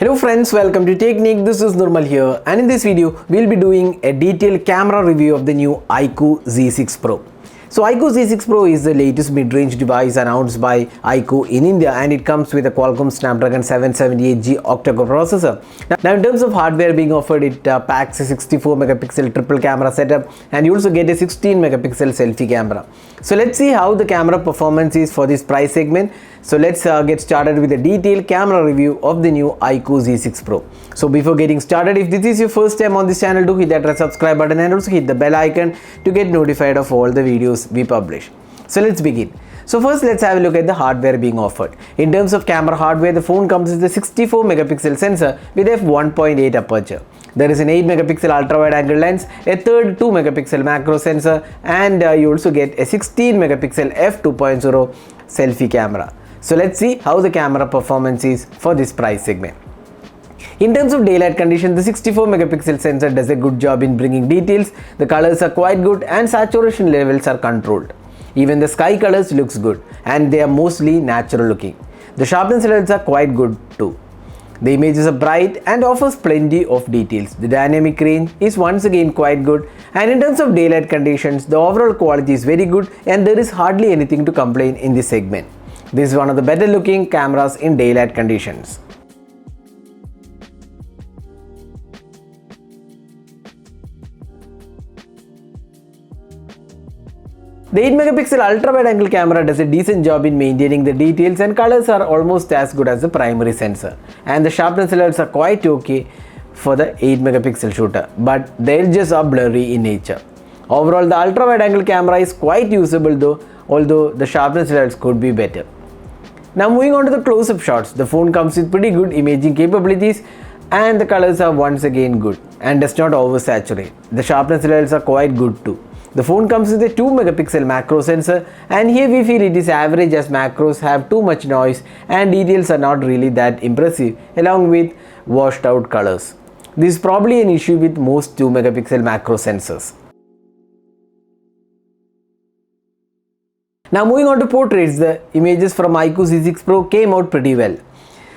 Hello friends, welcome to Technique. This is Nirmal here, and in this video we'll be doing a detailed camera review of the new iQOO Z6 Pro. So iQOO Z6 Pro is the latest mid-range device announced by iQOO in India, and it comes with a Qualcomm Snapdragon 778G octa-core processor. Now in terms of hardware being offered, it packs a 64 megapixel triple camera setup, and you also get a 16 megapixel selfie camera. So let's see how the camera performance is for this price segment. So let's get started with a detailed camera review of the new iQOO Z6 Pro. So before getting started, if this is your first time on this channel, do hit that red subscribe button and also hit the bell icon to get notified of all the videos we publish. So let's begin. So first let's have a look at the hardware being offered. In terms of camera hardware, the phone comes with a 64 megapixel sensor with f1.8 aperture. There is an 8 megapixel ultra-wide angle lens, a third 2 megapixel macro sensor, and you also get a 16 megapixel f2.0 selfie camera. So let's see how the camera performance is for this price segment. In terms of daylight condition, the 64 megapixel sensor does a good job in bringing details. The colors are quite good and saturation levels are controlled. Even the sky colors looks good and they are mostly natural looking. The sharpness levels are quite good too. The images are bright and offers plenty of details. The dynamic range is once again quite good, and in terms of daylight conditions, the overall quality is very good and there is hardly anything to complain in this segment. This is one of the better looking cameras in daylight conditions. The 8 megapixel ultra wide angle camera does a decent job in maintaining the details, and colors are almost as good as the primary sensor, and the sharpness levels are quite okay for the 8 megapixel shooter, but the edges are blurry in nature. Overall, the ultra wide angle camera is quite usable though, although the sharpness levels could be better. Now moving on to the close-up shots, the phone comes with pretty good imaging capabilities and the colors are once again good and does not oversaturate. The sharpness levels are quite good too. The phone comes with a 2 megapixel macro sensor, and here we feel it is average as macros have too much noise and details are not really that impressive, along with washed out colors. This is probably an issue with most 2 megapixel macro sensors. Now moving on to portraits, the images from iQOO Z6 Pro came out pretty well.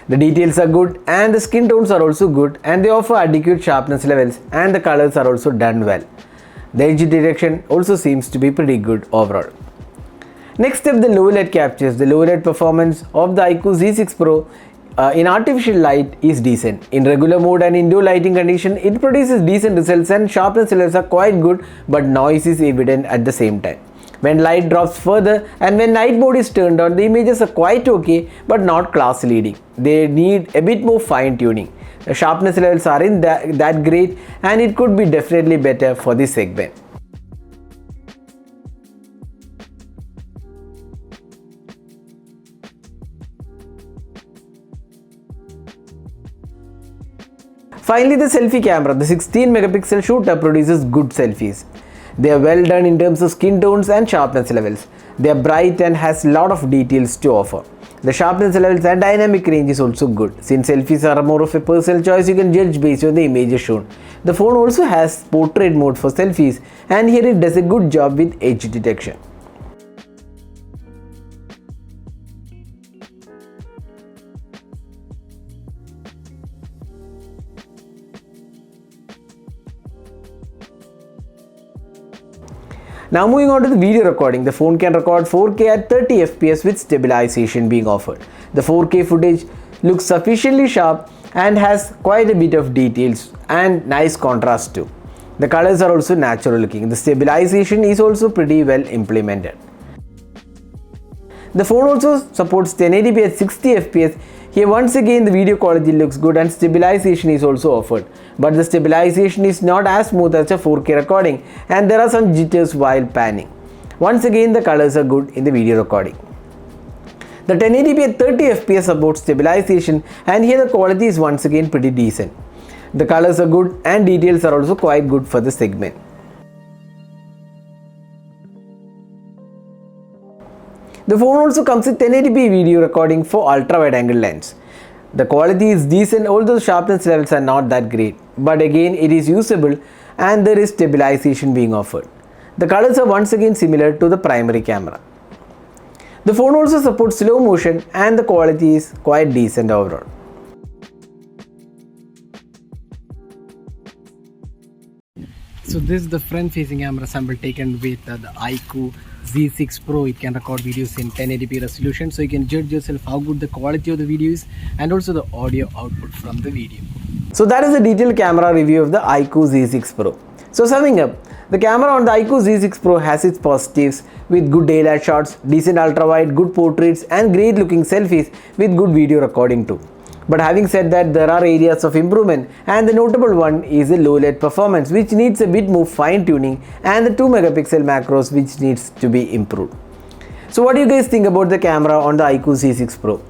The details are good and the skin tones are also good, and they offer adequate sharpness levels and the colors are also done well. The edge detection also seems to be pretty good overall. Next up, the low light captures. The low light performance of the iQOO Z6 Pro in artificial light is decent. In regular mode and indoor lighting condition, it produces decent results and sharpness levels are quite good, but noise is evident at the same time. When light drops further and when night mode is turned on, the images are quite okay but not class leading. They need a bit more fine tuning. The sharpness levels aren't that great, and it could be definitely better for this segment. Finally, the selfie camera. The 16 megapixel shooter produces good selfies. They are well done in terms of skin tones and sharpness levels. They are bright and has lot of details to offer. The sharpness levels and dynamic range is also good. Since selfies are more of a personal choice, you can judge based on the images shown. The phone also has portrait mode for selfies, and here it does a good job with edge detection. Now moving on to the video recording, the phone can record 4K at 30 fps with stabilization being offered. The 4K footage looks sufficiently sharp and has quite a bit of details and nice contrast too. The colors are also natural looking. The stabilization is also pretty well implemented. The phone also supports 1080p at 60 fps. Here once again the video quality looks good and stabilization is also offered, but the stabilization is not as smooth as a 4K recording and there are some jitters while panning. Once again the colors are good in the video recording. The 1080p at 30 fps supports stabilization, and here the quality is once again pretty decent. The colors are good and details are also quite good for the segment. The phone also comes with 1080p video recording for ultra-wide angle lens. The quality is decent, although the sharpness levels are not that great, but again it is usable and there is stabilization being offered. The colors are once again similar to the primary camera. The phone also supports slow motion and the quality is quite decent overall. So this is the front facing camera sample taken with the iQOO Z6 Pro. It can record videos in 1080p resolution, so you can judge yourself how good the quality of the video is and also the audio output from the video. So that is the detailed camera review of the iQOO Z6 Pro. So summing up, the camera on the iQOO Z6 Pro has its positives with good daylight shots, decent ultrawide, good portraits and great looking selfies with good video recording too. But having said that, there are areas of improvement, and the notable one is the low light performance, which needs a bit more fine tuning, and the 2 megapixel macros, which needs to be improved. So what do you guys think about the camera on the iQOO Z6 Pro?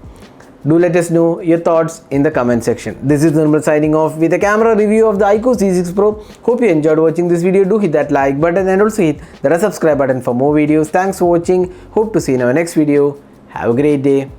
Do let us know your thoughts in the comment section. This is Nirmal signing off with a camera review of the iQOO Z6 Pro. Hope you enjoyed watching this video. Do hit that like button and also hit the subscribe button for more videos. Thanks for watching. Hope to see you in our next video. Have a great day.